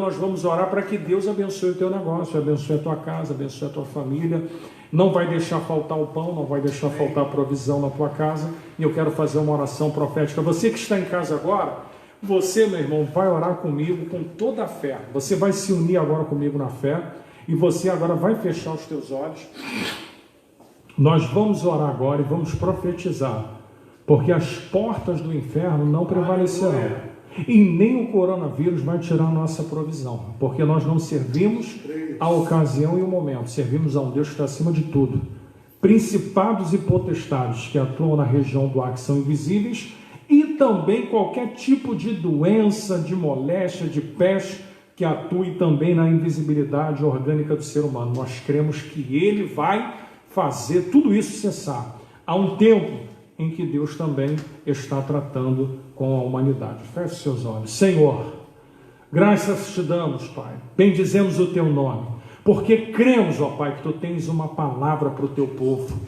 Nós vamos orar para que Deus abençoe o teu negócio, abençoe a tua casa, abençoe a tua família. Não vai deixar faltar o pão, não vai deixar faltar a provisão na tua casa. E eu quero fazer uma oração profética. Você que está em casa agora, você, meu irmão, vai orar comigo com toda a fé. Você vai se unir agora comigo na fé. E você agora vai fechar os teus olhos. Nós vamos orar agora e vamos profetizar. Porque as portas do inferno não prevalecerão. E nem o coronavírus vai tirar a nossa provisão, porque nós não servimos a ocasião e o momento, servimos a um Deus que está acima de tudo. Principados e potestades que atuam na região do ar, que são invisíveis, e também qualquer tipo de doença, de moléstia, de peste, que atue também na invisibilidade orgânica do ser humano. Nós cremos que Ele vai fazer tudo isso cessar. Há um tempo em que Deus também está tratando com a humanidade. Feche seus olhos. Senhor, graças te damos, Pai. Bendizemos o teu nome, porque cremos, ó Pai, que tu tens uma palavra para o teu povo.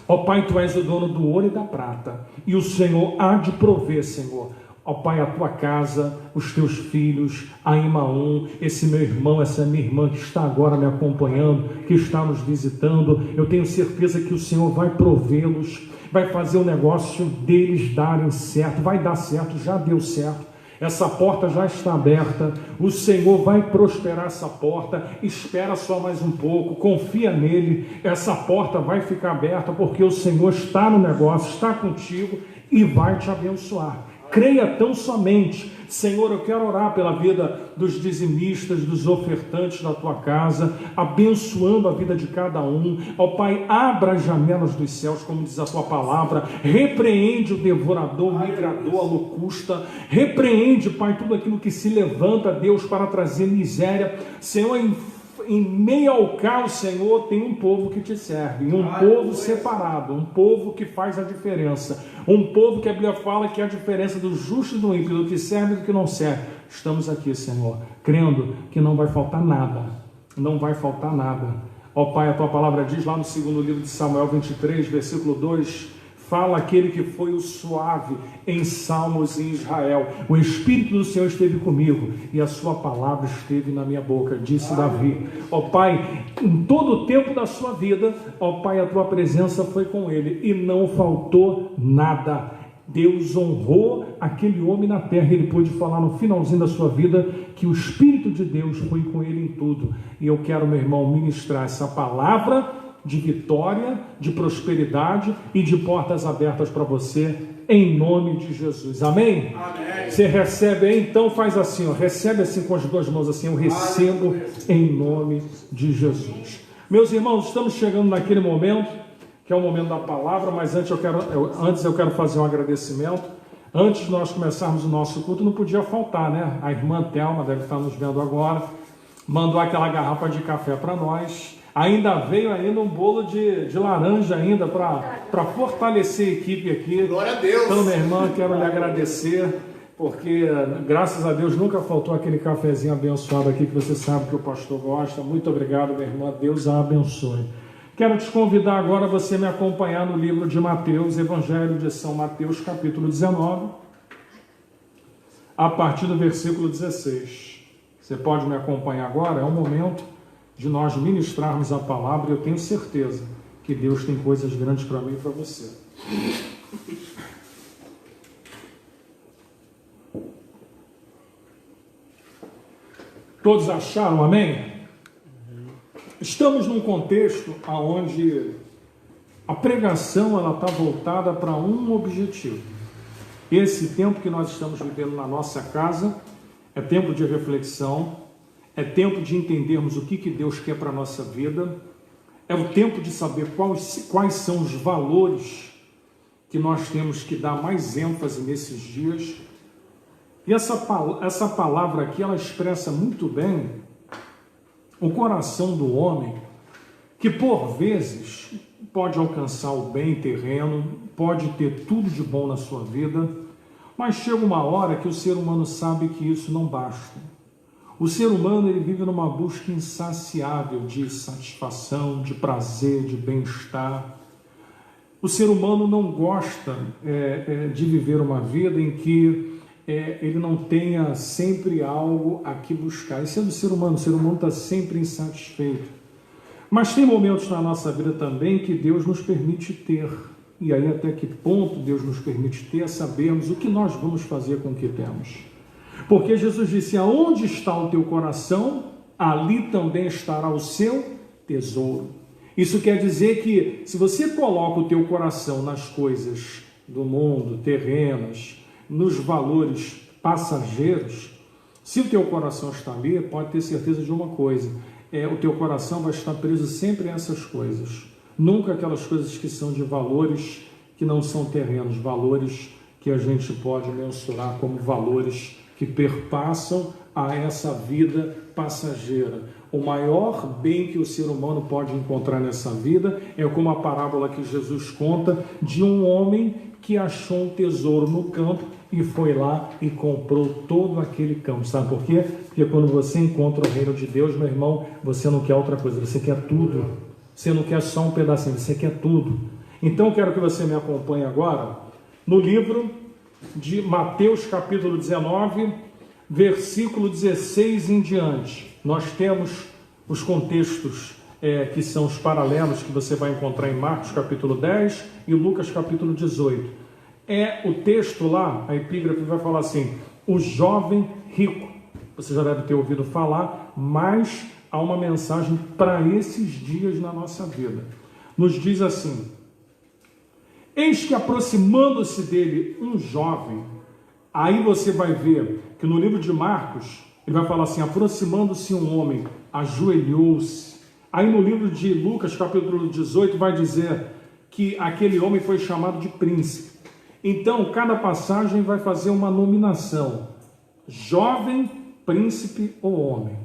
Ó Pai, tu és o dono do ouro e da prata, e o Senhor há de prover, Senhor. Ó Pai, a tua casa, os teus filhos, a Imaum, esse meu irmão, essa minha irmã que está agora me acompanhando, que está nos visitando, eu tenho certeza que o Senhor vai provê-los, vai fazer o negócio deles darem certo, vai dar certo, já deu certo, essa porta já está aberta, o Senhor vai prosperar essa porta, espera só mais um pouco, confia nele, essa porta vai ficar aberta, porque o Senhor está no negócio, está contigo e vai te abençoar. Creia tão somente. Senhor, eu quero orar pela vida dos dizimistas, dos ofertantes da tua casa, abençoando a vida de cada um. Ó Pai, abra as janelas dos céus, como diz a tua palavra, repreende o devorador, o migrador, a locusta, repreende, Pai, tudo aquilo que se levanta, Deus, para trazer miséria. Senhor, em meio ao caos, Senhor, tem um povo que te serve, um povo separado, um povo que faz a diferença, um povo que a Bíblia fala que é a diferença do justo e do ímpio, do que serve e do que não serve. Estamos aqui, Senhor, crendo que não vai faltar nada, não vai faltar nada. Ó Pai, a tua palavra diz lá no segundo livro de Samuel 23, versículo 2, fala aquele que foi o suave em salmos em Israel. O Espírito do Senhor esteve comigo e a sua palavra esteve na minha boca, disse Davi. Ó Pai, em todo o tempo da sua vida, ó Pai, a tua presença foi com ele e não faltou nada. Deus honrou aquele homem na terra. Ele pôde falar no finalzinho da sua vida que o Espírito de Deus foi com ele em tudo. E eu quero, meu irmão, ministrar essa palavra de vitória, de prosperidade e de portas abertas para você, em nome de Jesus. Amém? Amém. Você recebe aí? Então faz assim, ó, recebe assim com as duas mãos assim, eu recebo em nome de Jesus. Meus irmãos, estamos chegando naquele momento, que é o momento da palavra, mas antes eu quero fazer um agradecimento. Antes de nós começarmos o nosso culto, não podia faltar, né? A irmã Thelma deve estar nos vendo agora, mandou aquela garrafa de café para nós. Ainda veio um bolo de laranja ainda para fortalecer a equipe aqui. Glória a Deus. Então, minha irmã, quero lhe agradecer, porque graças a Deus nunca faltou aquele cafezinho abençoado aqui que você sabe que o pastor gosta. Muito obrigado, minha irmã. Deus a abençoe. Quero te convidar agora a você me acompanhar no livro de Mateus, Evangelho de São Mateus, capítulo 19, a partir do versículo 16. Você pode me acompanhar agora? É o momento de nós ministrarmos a palavra, e eu tenho certeza que Deus tem coisas grandes para mim e para você. Todos acharam, amém? Estamos num contexto onde a pregação está voltada para um objetivo. Esse tempo que nós estamos vivendo na nossa casa é tempo de reflexão, é tempo de entendermos o que Deus quer para a nossa vida, é o tempo de saber quais são os valores que nós temos que dar mais ênfase nesses dias. E essa palavra aqui, ela expressa muito bem o coração do homem, que por vezes pode alcançar o bem terreno, pode ter tudo de bom na sua vida, mas chega uma hora que o ser humano sabe que isso não basta. O ser humano, ele vive numa busca insaciável de satisfação, de prazer, de bem-estar. O ser humano não gosta de viver uma vida em que ele não tenha sempre algo a que buscar. Isso é do ser humano, o ser humano está sempre insatisfeito. Mas tem momentos na nossa vida também que Deus nos permite ter. E aí até que ponto Deus nos permite ter, sabermos o que nós vamos fazer com o que temos. Porque Jesus disse, aonde está o teu coração, ali também estará o seu tesouro. Isso quer dizer que se você coloca o teu coração nas coisas do mundo, terrenas, nos valores passageiros, se o teu coração está ali, pode ter certeza de uma coisa, o teu coração vai estar preso sempre a essas coisas, nunca aquelas coisas que são de valores que não são terrenos, valores que a gente pode mensurar como valores que perpassam a essa vida passageira. O maior bem que o ser humano pode encontrar nessa vida é como a parábola que Jesus conta de um homem que achou um tesouro no campo e foi lá e comprou todo aquele campo. Sabe por quê? Porque quando você encontra o reino de Deus, meu irmão, você não quer outra coisa, você quer tudo. Você não quer só um pedacinho, você quer tudo. Então eu quero que você me acompanhe agora no livro de Mateus capítulo 19, versículo 16 em diante. Nós temos os contextos que são os paralelos que você vai encontrar em Marcos capítulo 10 e Lucas capítulo 18. O texto lá, a epígrafe vai falar assim, o jovem rico. Você já deve ter ouvido falar, mas há uma mensagem para esses dias na nossa vida. Nos diz assim, eis que aproximando-se dele um jovem, aí você vai ver que no livro de Marcos, ele vai falar assim, aproximando-se um homem, ajoelhou-se. Aí no livro de Lucas, capítulo 18, vai dizer que aquele homem foi chamado de príncipe. Então, cada passagem vai fazer uma nominação, jovem, príncipe ou homem.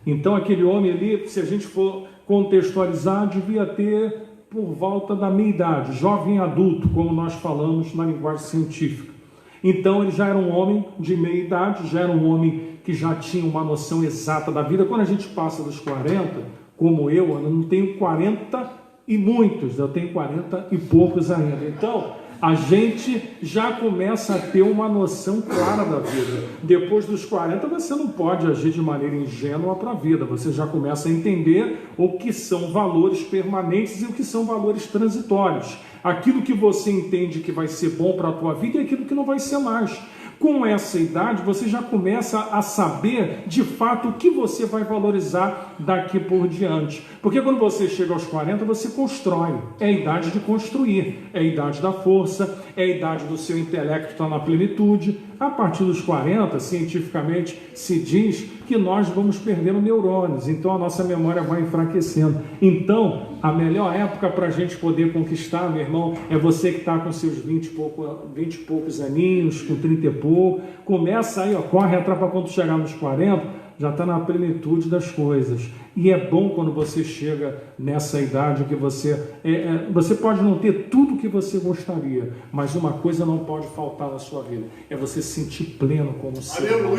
Então, aquele homem ali, se a gente for contextualizar, devia ter por volta da meia-idade, jovem adulto, como nós falamos na linguagem científica. Então, ele já era um homem de meia-idade, já era um homem que já tinha uma noção exata da vida. Quando a gente passa dos 40, como eu não tenho 40 e muitos, eu tenho 40 e poucos ainda. Então, a gente já começa a ter uma noção clara da vida. Depois dos 40, você não pode agir de maneira ingênua para a vida. Você já começa a entender o que são valores permanentes e o que são valores transitórios. Aquilo que você entende que vai ser bom para a tua vida e aquilo que não vai ser mais. Com essa idade, você já começa a saber, de fato, o que você vai valorizar daqui por diante. Porque quando você chega aos 40, você constrói. É a idade de construir. É a idade da força, é a idade do seu intelecto estar na plenitude. A partir dos 40, cientificamente, se diz que nós vamos perdendo neurônios. Então, a nossa memória vai enfraquecendo. Então, a melhor época para a gente poder conquistar, meu irmão, é você que está com seus 20 e poucos aninhos, com 30 e pouco. Começa aí, corre atrás para quando chegar nos 40, já está na plenitude das coisas. E é bom quando você chega nessa idade que você pode não ter tudo o que você gostaria, mas uma coisa não pode faltar na sua vida, é você se sentir pleno como ser humano.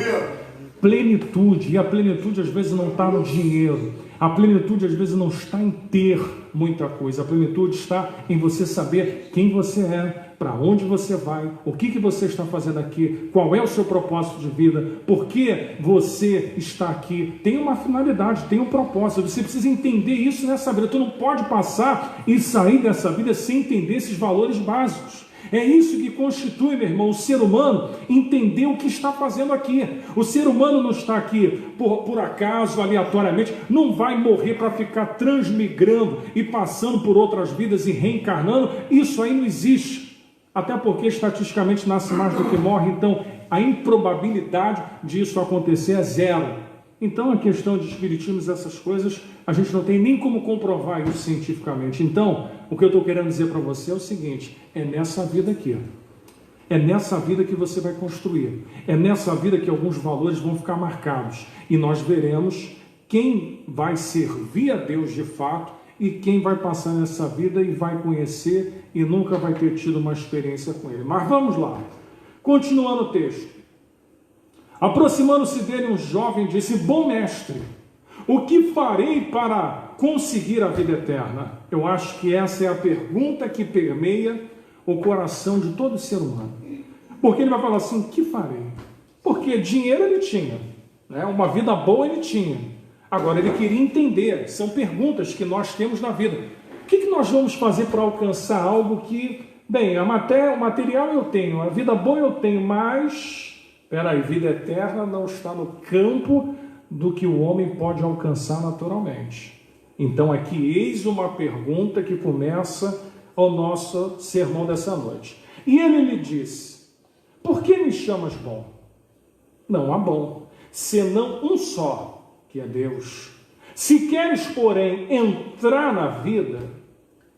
Plenitude, e a plenitude às vezes não está no dinheiro, a plenitude às vezes não está em ter muita coisa, a plenitude está em você saber quem você é, para onde você vai, o que você está fazendo aqui, qual é o seu propósito de vida, por que você está aqui, tem uma finalidade, tem um propósito, você precisa entender isso nessa vida, tu não pode passar e sair dessa vida sem entender esses valores básicos. É isso que constitui, meu irmão, o ser humano entender o que está fazendo aqui. O ser humano não está aqui por acaso, aleatoriamente, não vai morrer para ficar transmigrando e passando por outras vidas e reencarnando. Isso aí não existe. Até porque estatisticamente nasce mais do que morre, então a improbabilidade disso acontecer é zero. Então a questão de espiritismo, essas coisas, a gente não tem nem como comprovar isso cientificamente. Então, o que eu estou querendo dizer para você é o seguinte, é nessa vida aqui, é nessa vida que você vai construir, é nessa vida que alguns valores vão ficar marcados, e nós veremos quem vai servir a Deus de fato, e quem vai passar nessa vida e vai conhecer e nunca vai ter tido uma experiência com ele. Mas vamos lá, continuando o texto. Aproximando-se dele, um jovem disse, bom mestre, o que farei para conseguir a vida eterna? Eu acho que essa é a pergunta que permeia o coração de todo ser humano. Porque ele vai falar assim, o que farei? Porque dinheiro ele tinha, né? Uma vida boa ele tinha. Agora ele queria entender, são perguntas que nós temos na vida. O que nós vamos fazer para alcançar algo que, bem, o material eu tenho, a vida boa eu tenho, mas, peraí, vida eterna não está no campo do que o homem pode alcançar naturalmente. Então aqui eis uma pergunta que começa o nosso sermão dessa noite. E ele lhe disse: por que me chamas bom? Não há bom, senão um só, que é Deus. Se queres, porém, entrar na vida,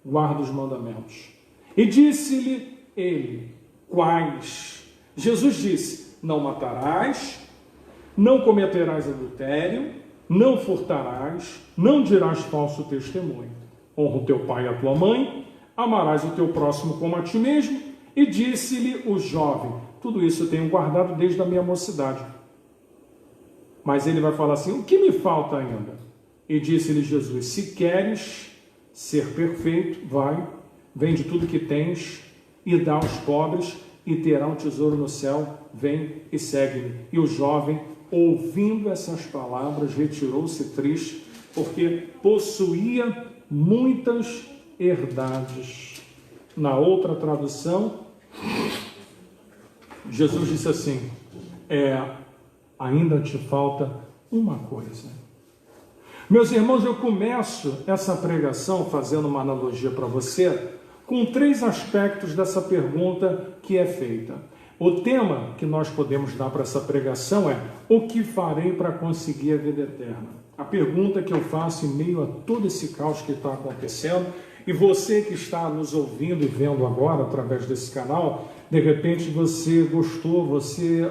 guarda os mandamentos. E disse-lhe ele: quais? Jesus disse: não matarás, não cometerás adultério, não furtarás, não dirás falso testemunho. Honra o teu pai e a tua mãe, amarás o teu próximo como a ti mesmo. E disse-lhe o jovem: tudo isso eu tenho guardado desde a minha mocidade. Mas ele vai falar assim: o que me falta ainda? E disse-lhe Jesus: se queres ser perfeito, vai, vende tudo que tens e dá aos pobres, e terá um tesouro no céu, vem e segue-me. E o jovem, ouvindo essas palavras, retirou-se triste, porque possuía muitas herdades. Na outra tradução, Jesus disse assim: ainda te falta uma coisa. Meus irmãos, eu começo essa pregação fazendo uma analogia para você com 3 aspectos dessa pergunta que é feita. O tema que nós podemos dar para essa pregação é: o que farei para conseguir a vida eterna? A pergunta que eu faço em meio a todo esse caos que está acontecendo, e você que está nos ouvindo e vendo agora através desse canal, de repente você gostou,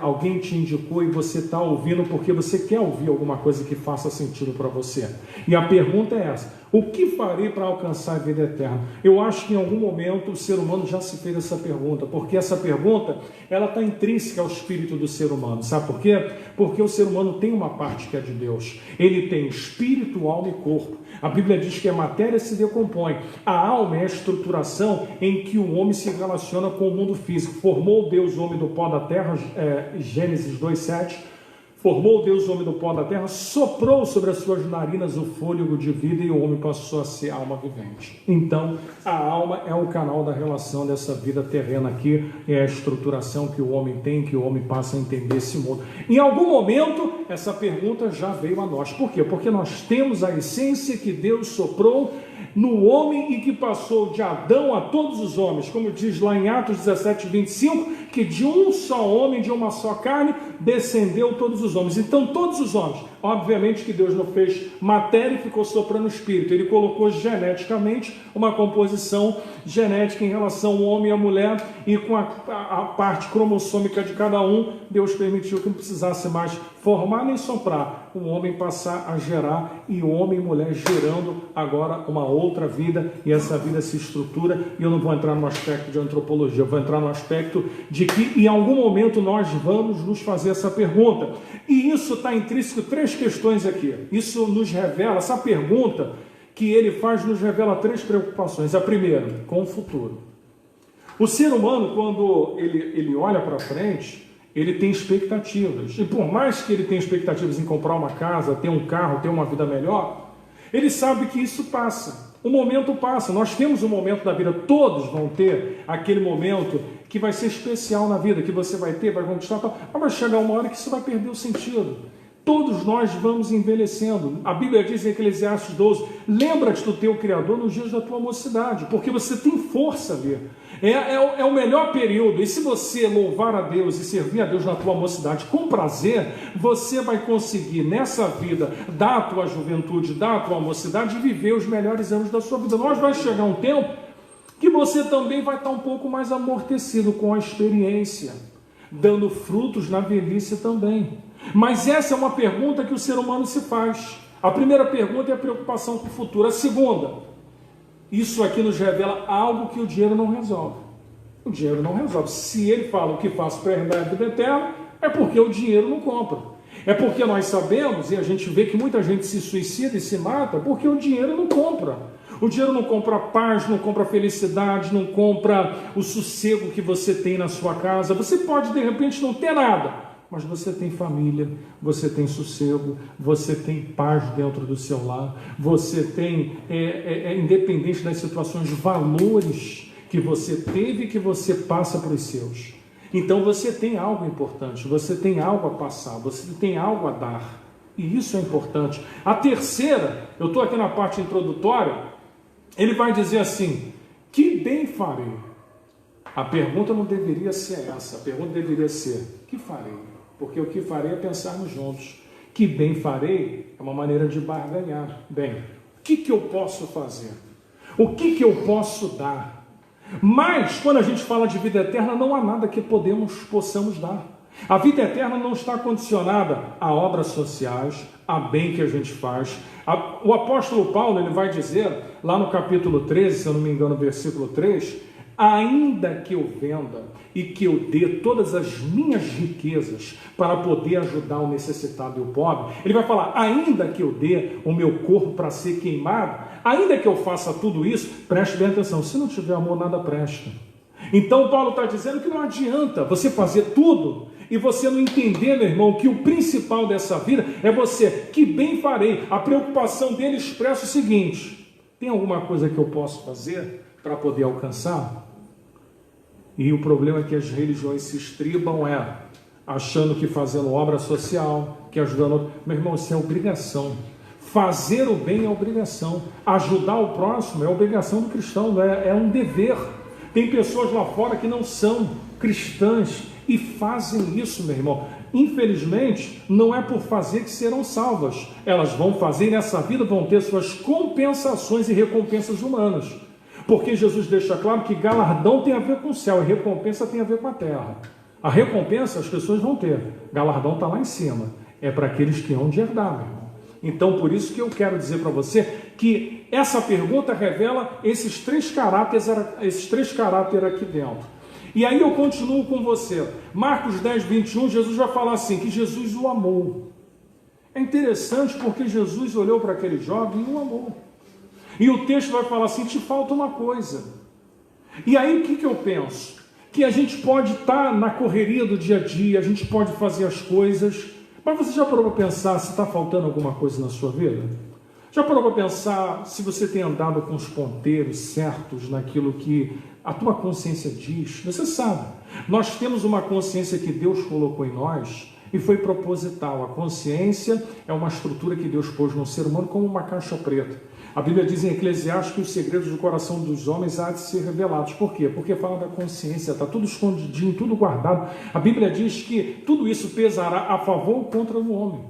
alguém te indicou e você está ouvindo porque você quer ouvir alguma coisa que faça sentido para você. E a pergunta é essa: o que farei para alcançar a vida eterna? Eu acho que em algum momento o ser humano já se fez essa pergunta, porque essa pergunta ela está intrínseca ao espírito do ser humano. Sabe por quê? Porque o ser humano tem uma parte que é de Deus. Ele tem espírito, alma e corpo. A Bíblia diz que a matéria se decompõe. A alma é a estruturação em que o homem se relaciona com o mundo físico. Formou Deus o homem do pó da terra, Gênesis 2:7. Formou Deus o homem do pó da terra, soprou sobre as suas narinas o fôlego de vida e o homem passou a ser alma vivente. Então, a alma é o canal da relação dessa vida terrena aqui, é a estruturação que o homem tem, que o homem passa a entender esse mundo. Em algum momento, essa pergunta já veio a nós. Por quê? Porque nós temos a essência que Deus soprou no homem e que passou de Adão a todos os homens, como diz lá em Atos 17:25, que de um só homem, de uma só carne, descendeu todos os homens. Então todos os homens, obviamente que Deus não fez matéria e ficou soprando o espírito, ele colocou geneticamente uma composição genética em relação ao homem e à mulher, e com a parte cromossômica de cada um, Deus permitiu que não precisasse mais formar nem soprar, o homem passar a gerar, e homem e mulher gerando agora uma outra vida, e essa vida se estrutura. E eu não vou entrar no aspecto de antropologia, eu vou entrar no aspecto de que em algum momento nós vamos nos fazer essa pergunta, e isso está intrínseco 3 questões aqui. Isso nos revela, essa pergunta que ele faz nos revela 3 preocupações. A primeira, com o futuro. O ser humano, quando ele olha para frente, ele tem expectativas, e por mais que ele tenha expectativas em comprar uma casa, ter um carro, ter uma vida melhor, ele sabe que isso passa, o momento passa. Nós temos um momento da vida, todos vão ter aquele momento que vai ser especial na vida, que você vai ter, vai conquistar, mas vai chegar uma hora que isso vai perder o sentido. Todos nós vamos envelhecendo. A Bíblia diz em Eclesiastes 12, lembra-te do teu Criador nos dias da tua mocidade, porque você tem força ali. É o melhor período, e se você louvar a Deus e servir a Deus na tua mocidade com prazer, você vai conseguir nessa vida, da tua juventude, da tua mocidade, viver os melhores anos da sua vida. Nós vai chegar um tempo que você também vai estar um pouco mais amortecido com a experiência, dando frutos na velhice também. Mas essa é uma pergunta que o ser humano se faz. A primeira pergunta é a preocupação com o futuro. A segunda, isso aqui nos revela algo que o dinheiro não resolve. O dinheiro não resolve. Se ele fala o que faço para herdar a vida eterna, é porque o dinheiro não compra. É porque nós sabemos, e a gente vê que muita gente se suicida e se mata, porque o dinheiro não compra. O dinheiro não compra paz, não compra felicidade, não compra o sossego que você tem na sua casa. Você pode, de repente, não ter nada, mas você tem família, você tem sossego, você tem paz dentro do seu lar, você tem, independente das situações, valores que você teve e que você passa para os seus. Então você tem algo importante, você tem algo a passar, você tem algo a dar. E isso é importante. A terceira, eu estou aqui na parte introdutória, ele vai dizer assim: que bem farei? A pergunta não deveria ser essa, a pergunta deveria ser: que farei? Porque o que farei é pensarmos juntos. Que bem farei é uma maneira de barganhar. Bem, o que eu posso fazer? O que eu posso dar? Mas, quando a gente fala de vida eterna, não há nada que possamos dar. A vida eterna não está condicionada a obras sociais, a bem que a gente faz. O apóstolo Paulo, ele vai dizer, lá no capítulo 13, se eu não me engano, versículo 3, ainda que eu venda e que eu dê todas as minhas riquezas para poder ajudar o necessitado e o pobre, ele vai falar, ainda que eu dê o meu corpo para ser queimado, ainda que eu faça tudo isso, preste bem atenção, se não tiver amor, nada presta. Então Paulo está dizendo que não adianta você fazer tudo e você não entender, meu irmão, que o principal dessa vida é você, que bem farei. A preocupação dele expressa o seguinte: tem alguma coisa que eu posso fazer para poder alcançar? E o problema é que as religiões se estribam achando que fazendo obra social, que ajudando... Meu irmão, isso é obrigação. Fazer o bem é obrigação. Ajudar o próximo é obrigação do cristão, é um dever. Tem pessoas lá fora que não são cristãs e fazem isso, meu irmão. Infelizmente, não é por fazer que serão salvas. Elas vão fazer e nessa vida vão ter suas compensações e recompensas humanas. Porque Jesus deixa claro que galardão tem a ver com o céu e recompensa tem a ver com a terra. A recompensa as pessoas vão ter. Galardão está lá em cima. É para aqueles que hão de herdar, meu irmão. Então, por isso que eu quero dizer para você que essa pergunta revela esses três caráteres aqui dentro. E aí eu continuo com você. Marcos 10, 21, Jesus vai falar assim, que Jesus o amou. É interessante porque Jesus olhou para aquele jovem e o amou. E o texto vai falar assim, te falta uma coisa. E aí o que eu penso? Que a gente pode estar na correria do dia a dia, a gente pode fazer as coisas, mas você já parou para pensar se está faltando alguma coisa na sua vida? Já parou para pensar se você tem andado com os ponteiros certos naquilo que a tua consciência diz? Você sabe, nós temos uma consciência que Deus colocou em nós e foi proposital. A consciência é uma estrutura que Deus pôs no ser humano como uma caixa preta. A Bíblia diz em Eclesiastes que os segredos do coração dos homens há de ser revelados. Por quê? Porque fala da consciência, está tudo escondidinho, tudo guardado. A Bíblia diz que tudo isso pesará a favor ou contra o homem.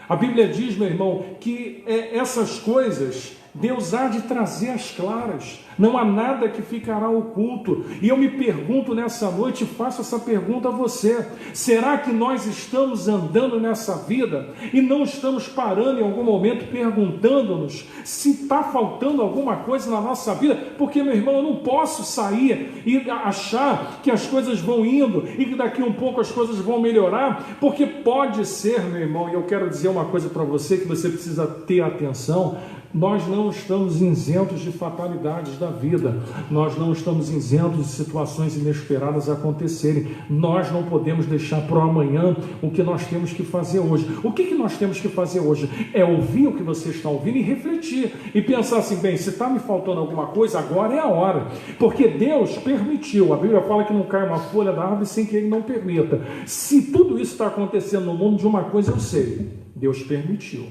A Bíblia diz, meu irmão, que essas coisas Deus há de trazer às claras. Não há nada que ficará oculto. E eu me pergunto nessa noite, faço essa pergunta a você: será que nós estamos andando nessa vida e não estamos parando em algum momento perguntando-nos se está faltando alguma coisa na nossa vida? Porque, meu irmão, eu não posso sair e achar que as coisas vão indo e que daqui um pouco as coisas vão melhorar, porque pode ser, meu irmão, e eu quero dizer uma coisa para você que você precisa ter atenção: nós não estamos isentos de fatalidades da vida, nós não estamos isentos de situações inesperadas acontecerem. Nós não podemos deixar para o amanhã o que nós temos que fazer hoje. O que nós temos que fazer hoje? É ouvir o que você está ouvindo e refletir, e pensar assim, bem, se está me faltando alguma coisa, agora é a hora, porque Deus permitiu. A Bíblia fala que não cai uma folha da árvore sem que Ele não permita. Se tudo isso está acontecendo no mundo, de uma coisa eu sei: Deus permitiu.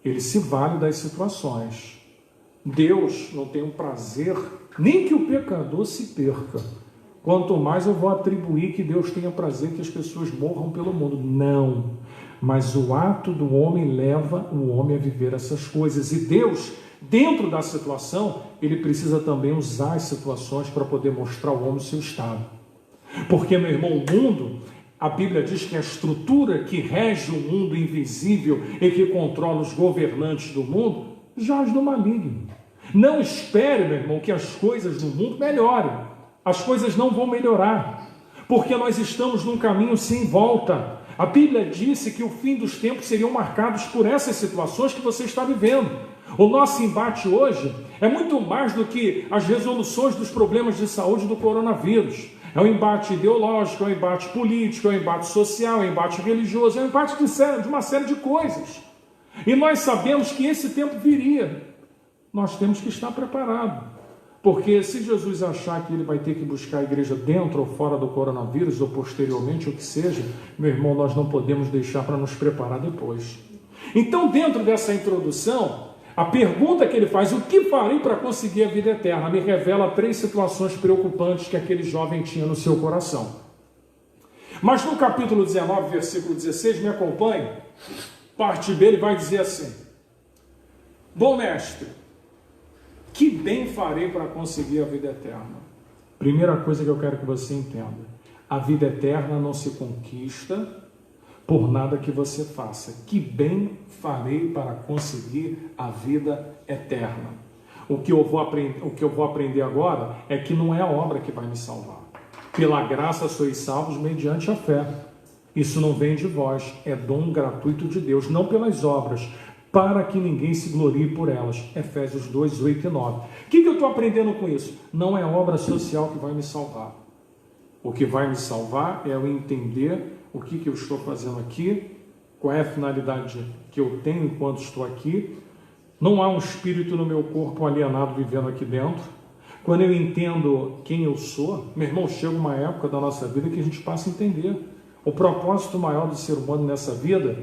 Ele se vale das situações. Deus não tem um prazer nem que o pecador se perca. Quanto mais eu vou atribuir que Deus tenha prazer que as pessoas morram pelo mundo. Não. Mas o ato do homem leva o homem a viver essas coisas. E Deus, dentro da situação, Ele precisa também usar as situações para poder mostrar ao homem o seu estado. Porque, meu irmão, o mundo... A Bíblia diz que a estrutura que rege o mundo invisível e que controla os governantes do mundo jaz do maligno. Não espere, meu irmão, que as coisas no mundo melhorem. As coisas não vão melhorar, porque nós estamos num caminho sem volta. A Bíblia disse que o fim dos tempos seriam marcados por essas situações que você está vivendo. O nosso embate hoje é muito mais do que as resoluções dos problemas de saúde do coronavírus. É um embate ideológico, é um embate político, é um embate social, é um embate religioso, é um embate de uma série de coisas. E nós sabemos que esse tempo viria. Nós temos que estar preparados. Porque se Jesus achar que ele vai ter que buscar a igreja dentro ou fora do coronavírus, ou posteriormente, o que seja, meu irmão, nós não podemos deixar para nos preparar depois. Então, dentro dessa introdução, a pergunta que ele faz, o que farei para conseguir a vida eterna, me revela 3 situações preocupantes que aquele jovem tinha no seu coração. Mas no capítulo 19, versículo 16, me acompanhe, parte B, ele vai dizer assim: bom mestre, que bem farei para conseguir a vida eterna? Primeira coisa que eu quero que você entenda: a vida eterna não se conquista por nada que você faça. Que bem farei para conseguir a vida eterna? O que eu vou aprender agora é que não é a obra que vai me salvar. Pela graça sois salvos mediante a fé. Isso não vem de vós, é dom gratuito de Deus, não pelas obras, para que ninguém se glorie por elas. Efésios 2, 8 e 9. O que eu estou aprendendo com isso? Não é obra social que vai me salvar. O que vai me salvar é eu entender o que eu estou fazendo aqui, qual é a finalidade que eu tenho enquanto estou aqui. Não há um espírito no meu corpo alienado vivendo aqui dentro. Quando eu entendo quem eu sou, meu irmão, chega uma época da nossa vida que a gente passa a entender. O propósito maior do ser humano nessa vida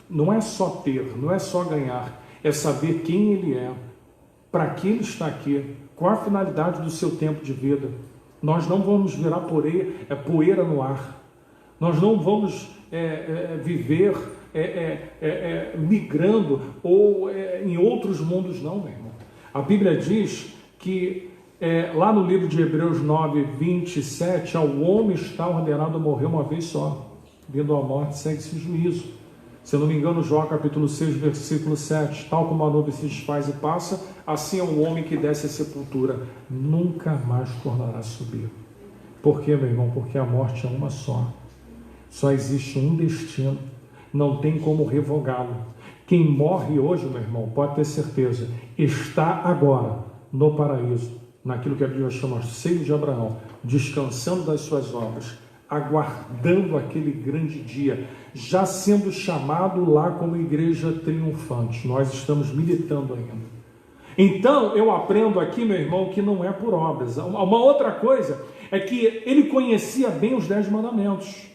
não é só ter, não é só ganhar, é saber quem ele é, para que ele está aqui, qual a finalidade do seu tempo de vida. Nós não vamos virar poeira no ar. Nós não vamos viver migrando ou em outros mundos, não, meu irmão. A Bíblia diz que lá no livro de Hebreus 9, 27, ao homem está ordenado morrer uma vez só. Vindo à morte, segue-se juízo. Se eu não me engano, Jó capítulo 6, versículo 7, tal como a nuvem se desfaz e passa, assim é o homem que desce à sepultura, nunca mais tornará a subir. Por quê, meu irmão? Porque a morte é uma só. Só existe um destino, não tem como revogá-lo. Quem morre hoje, meu irmão, pode ter certeza, está agora no paraíso, naquilo que a Bíblia chama seio de Abraão, descansando das suas obras, aguardando aquele grande dia, já sendo chamado lá como igreja triunfante. Nós estamos militando ainda. Então, eu aprendo aqui, meu irmão, que não é por obras. Uma outra coisa é que ele conhecia bem os 10 mandamentos.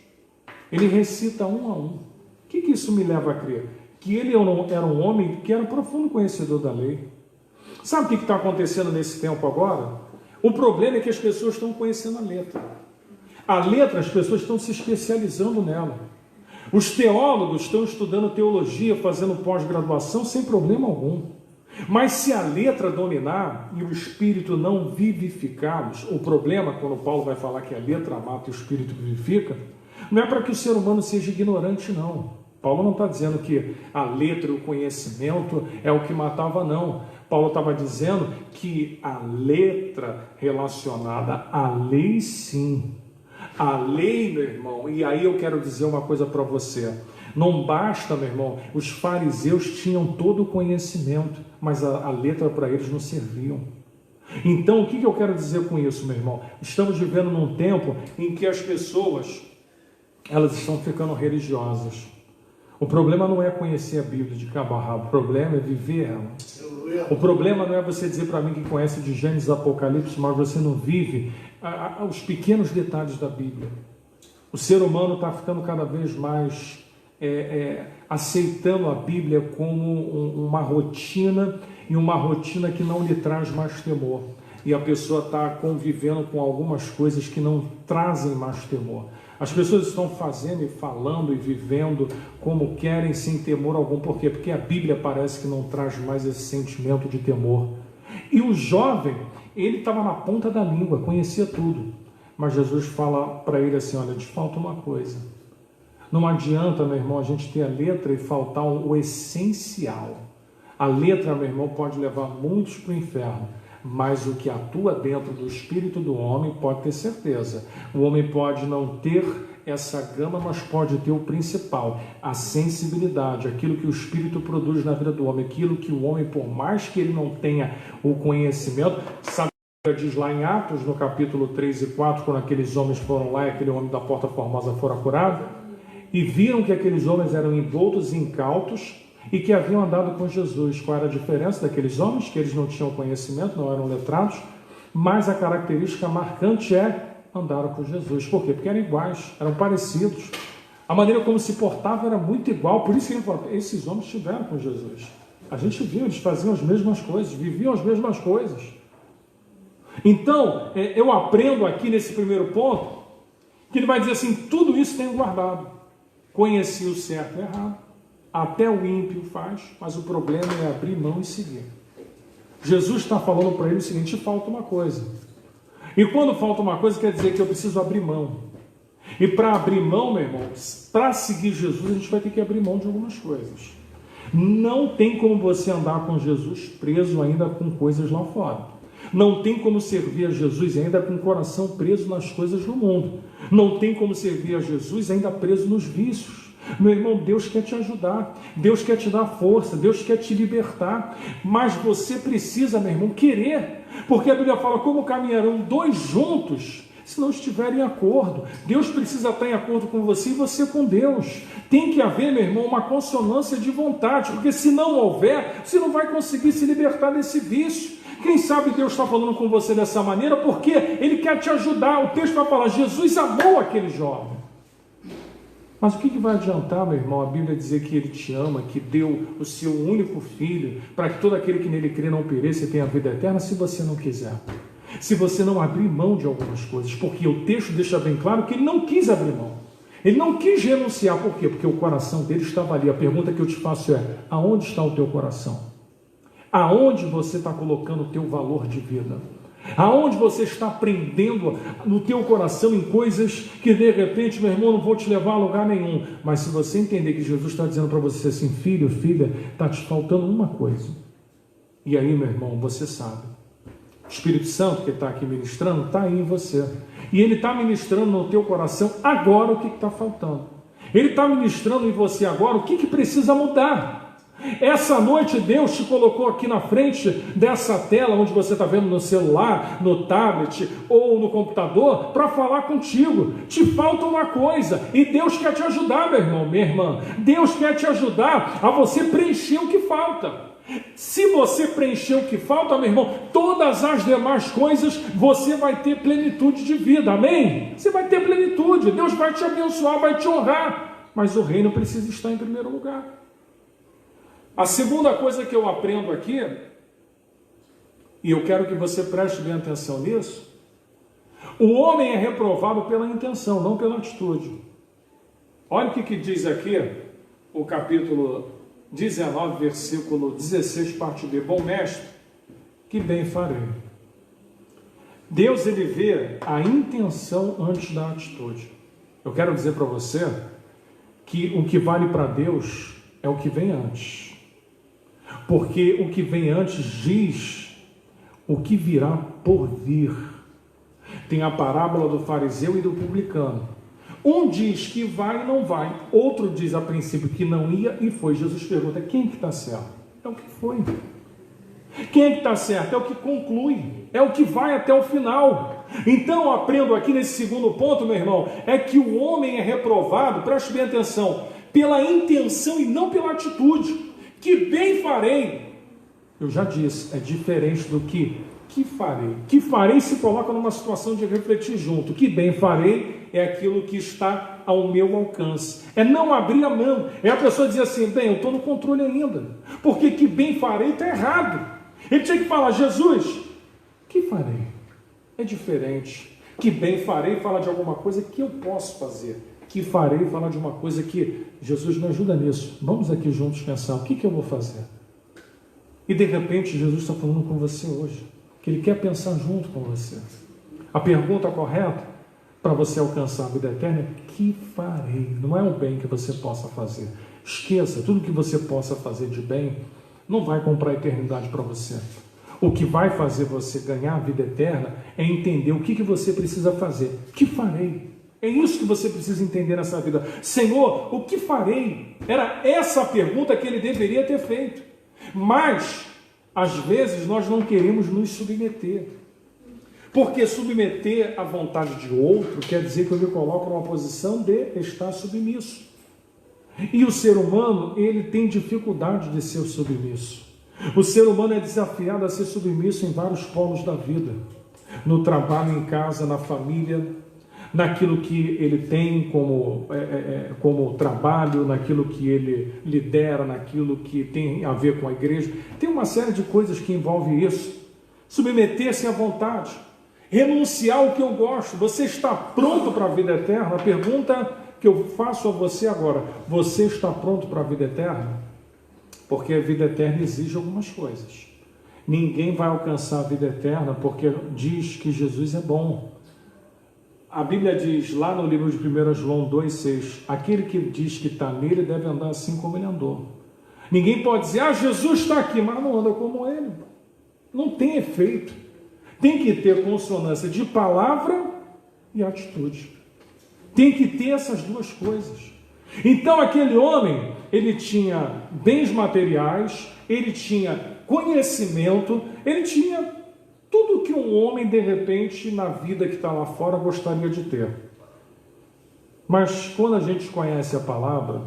Ele recita um a um. O que isso me leva a crer? Que ele era um homem que era um profundo conhecedor da lei. Sabe o que está acontecendo nesse tempo agora? O problema é que as pessoas estão conhecendo a letra. A letra, as pessoas estão se especializando nela. Os teólogos estão estudando teologia, fazendo pós-graduação sem problema algum. Mas se a letra dominar e o espírito não vivificá-los, o problema, quando Paulo vai falar que a letra mata e o espírito vivifica, não é para que o ser humano seja ignorante, não. Paulo não está dizendo que a letra e o conhecimento é o que matava, não. Paulo estava dizendo que a letra relacionada à lei, sim. A lei, meu irmão, e aí eu quero dizer uma coisa para você. Não basta, meu irmão, os fariseus tinham todo o conhecimento, mas a letra para eles não serviam. Então, o que eu quero dizer com isso, meu irmão? Estamos vivendo num tempo em que as pessoas, elas estão ficando religiosas. O problema não é conhecer a Bíblia de cabo a rabo, o problema é viver ela. O problema não é você dizer para mim que conhece de Gênesis, Apocalipse, mas você não vive os pequenos detalhes da Bíblia. O ser humano está ficando cada vez mais aceitando a Bíblia como uma rotina, e uma rotina que não lhe traz mais temor. E a pessoa está convivendo com algumas coisas que não trazem mais temor. As pessoas estão fazendo e falando e vivendo como querem, sem temor algum. Por quê? Porque a Bíblia parece que não traz mais esse sentimento de temor. E o jovem, ele estava na ponta da língua, conhecia tudo. Mas Jesus fala para ele assim: olha, te falta uma coisa. Não adianta, meu irmão, a gente ter a letra e faltar o essencial. A letra, meu irmão, pode levar muitos para o inferno. Mas o que atua dentro do espírito do homem, pode ter certeza. O homem pode não ter essa gama, mas pode ter o principal, a sensibilidade, aquilo que o espírito produz na vida do homem, aquilo que o homem, por mais que ele não tenha o conhecimento, sabe Diz lá em Atos, no capítulo 3 e 4, quando aqueles homens foram lá e aquele homem da Porta Formosa fora curado, e viram que aqueles homens eram indoutos e incautos e que haviam andado com Jesus. Qual era a diferença daqueles homens? Que eles não tinham conhecimento, não eram letrados, mas a característica marcante é andaram com Jesus. Por quê? Porque eram iguais, eram parecidos. A maneira como se portavam era muito igual. Por isso que ele falou, esses homens estiveram com Jesus. A gente viu, eles faziam as mesmas coisas, viviam as mesmas coisas. Então, eu aprendo aqui nesse primeiro ponto, que ele vai dizer assim, tudo isso tenho guardado. Conheci o certo e o errado. Até o ímpio faz, mas o problema é abrir mão e seguir. Jesus está falando para ele o seguinte, falta uma coisa. E quando falta uma coisa, quer dizer que eu preciso abrir mão. E para abrir mão, meu irmão, para seguir Jesus, a gente vai ter que abrir mão de algumas coisas. Não tem como você andar com Jesus preso ainda com coisas lá fora. Não tem como servir a Jesus ainda com o coração preso nas coisas do mundo. Não tem como servir a Jesus ainda preso nos vícios. Meu irmão, Deus quer te ajudar, Deus quer te dar força, Deus quer te libertar, mas você precisa, meu irmão, querer, porque a Bíblia fala, como caminharão dois juntos, se não estiverem em acordo? Deus precisa estar em acordo com você e você com Deus. Tem que haver, meu irmão, uma consonância de vontade, porque se não houver, você não vai conseguir se libertar desse vício. Quem sabe Deus está falando com você dessa maneira, porque Ele quer te ajudar. O texto vai falar, Jesus amou aquele jovem. Mas o que vai adiantar, meu irmão, a Bíblia dizer que Ele te ama, que deu o seu único filho, para que todo aquele que nele crê não pereça e tenha a vida eterna, se você não quiser? Se você não abrir mão de algumas coisas, porque o texto deixa bem claro que Ele não quis abrir mão. Ele não quis renunciar, por quê? Porque o coração dele estava ali. A pergunta que eu te faço é, aonde está o teu coração? Aonde você está colocando o teu valor de vida? Aonde você está prendendo no teu coração em coisas que de repente, meu irmão, não vou te levar a lugar nenhum. Mas se você entender que Jesus está dizendo para você assim, filho, filha, está te faltando uma coisa. E aí, meu irmão, você sabe. O Espírito Santo que está aqui ministrando, está aí em você. E Ele está ministrando no teu coração agora o que está faltando. Ele está ministrando em você agora o que precisa mudar. Essa noite Deus te colocou aqui na frente dessa tela onde você está vendo no celular, no tablet ou no computador para falar contigo. Te falta uma coisa e Deus quer te ajudar, meu irmão, minha irmã. Deus quer te ajudar a você preencher o que falta. Se você preencher o que falta, meu irmão, todas as demais coisas você vai ter plenitude de vida, amém? Você vai ter plenitude, Deus vai te abençoar, vai te honrar, mas o reino precisa estar em primeiro lugar. A segunda coisa que eu aprendo aqui, e eu quero que você preste bem atenção nisso, o homem é reprovado pela intenção, não pela atitude. Olha o que diz aqui o capítulo 19, versículo 16, parte B. Bom mestre, que bem farei. Deus, ele vê a intenção antes da atitude. Eu quero dizer para você que o que vale para Deus é o que vem antes. Porque o que vem antes diz o que virá por vir. Tem a parábola do fariseu e do publicano. Um diz que vai e não vai. Outro diz a princípio que não ia e foi. Jesus pergunta, quem que está certo? É o que foi. Quem é que está certo? É o que conclui. É o que vai até o final. Então eu aprendo aqui nesse segundo ponto, meu irmão, é que o homem é reprovado, preste bem atenção, pela intenção e não pela atitude. Que bem farei, eu já disse, é diferente do que farei. Que farei se coloca numa situação de refletir junto. Que bem farei é aquilo que está ao meu alcance. É não abrir a mão. É a pessoa dizer assim, bem, eu estou no controle ainda. Porque que bem farei está errado. Ele tinha que falar, Jesus, que farei? É diferente. Que bem farei fala de alguma coisa que eu posso fazer. Que farei fala de uma coisa que Jesus me ajuda nisso. Vamos aqui juntos pensar, o que eu vou fazer? E de repente Jesus está falando com você hoje, que Ele quer pensar junto com você. A pergunta correta para você alcançar a vida eterna é, que farei? Não é um bem que você possa fazer. Esqueça, tudo que você possa fazer de bem não vai comprar a eternidade para você. O que vai fazer você ganhar a vida eterna é entender o que você precisa fazer. Que farei? É isso que você precisa entender nessa vida. Senhor, o que farei? Era essa a pergunta que ele deveria ter feito. Mas, às vezes, nós não queremos nos submeter. Porque submeter à vontade de outro quer dizer que eu me coloco numa posição de estar submisso. E o ser humano, ele tem dificuldade de ser submisso. O ser humano é desafiado a ser submisso em vários polos da vida. No trabalho, em casa, na família, naquilo que ele tem como trabalho, naquilo que ele lidera, naquilo que tem a ver com a igreja. Tem uma série de coisas que envolve isso. Submeter-se à vontade. Renunciar ao que eu gosto. Você está pronto para a vida eterna? A pergunta que eu faço a você agora: você está pronto para a vida eterna? Porque a vida eterna exige algumas coisas. Ninguém vai alcançar a vida eterna porque diz que Jesus é bom. A Bíblia diz lá no livro de 1 João 2,6: aquele que diz que está nele deve andar assim como ele andou. Ninguém pode dizer: Jesus está aqui, mas não anda como ele. Não tem efeito. Tem que ter consonância de palavra e atitude. Tem que ter essas duas coisas. Então aquele homem, ele tinha bens materiais, ele tinha conhecimento, ele tinha tudo que um homem, de repente, na vida que está lá fora, gostaria de ter. Mas quando a gente conhece a palavra,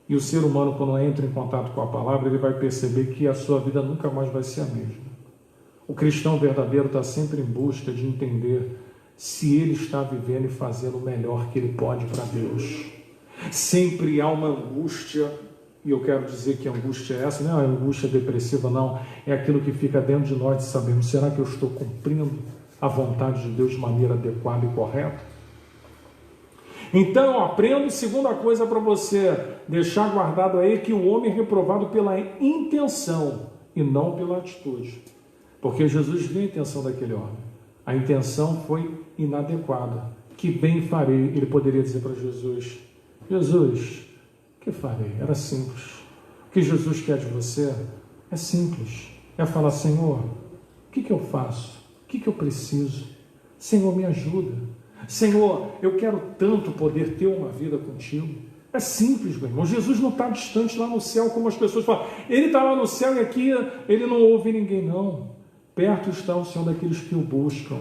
e o ser humano, quando entra em contato com a palavra, ele vai perceber que a sua vida nunca mais vai ser a mesma. O cristão verdadeiro está sempre em busca de entender se ele está vivendo e fazendo o melhor que ele pode para Deus. Sempre há uma angústia, e eu quero dizer que a angústia é essa, não é a angústia depressiva, não, é aquilo que fica dentro de nós de sabermos: será que eu estou cumprindo a vontade de Deus de maneira adequada e correta? Então eu aprendo, segunda coisa para você deixar guardado aí, que o homem é reprovado pela intenção e não pela atitude. Porque Jesus viu a intenção daquele homem. A intenção foi inadequada. Que bem farei? Ele poderia dizer para Jesus: Jesus, o que farei? Era simples. O que Jesus quer de você é simples. É falar: Senhor, o que eu faço? O que eu preciso? Senhor, me ajuda. Senhor, eu quero tanto poder ter uma vida contigo. É simples, meu irmão. Jesus não está distante lá no céu, como as pessoas falam. Ele está lá no céu e aqui ele não ouve ninguém, não. Perto está o Senhor daqueles que o buscam.